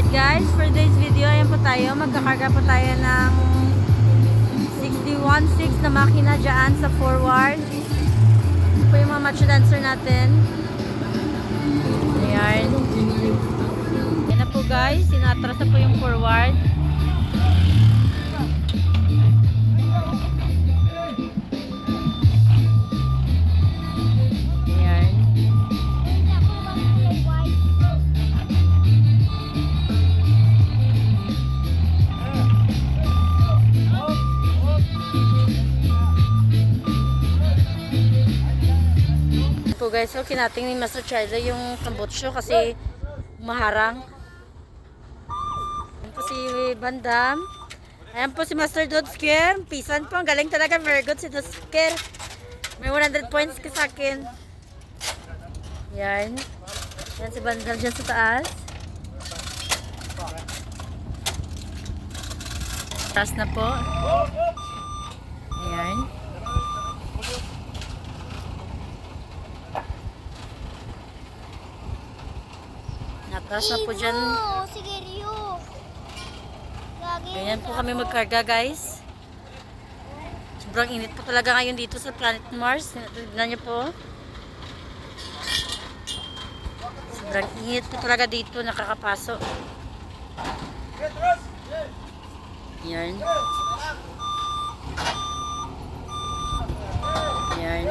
Alright guys, for today's video, ayan po tayo. Magkakarga po tayo ng 61.6 na makina dyan sa forward. Ito po yung mga match dancer natin. Ayan. Ayan na po guys, sinatras na po yung forward. Po guys, so kinating ni Master Charlie yung tambutso kasi maharang. Ayan po si Bandam. Ayan po si Master Dodsker. Pisan po, ang galing talaga, very good si Dodsker. May 100 points ka sa akin. Yan. Yan si Bandam dyan sa taas. Taas na po. Ayan. Natas na po dyan. Ganyan po kami magkarga guys. Sobrang init po talaga ngayon dito sa Planet Mars. Tignan niyo po. Sobrang init po talaga dito, nakakapaso. Yan. Yan.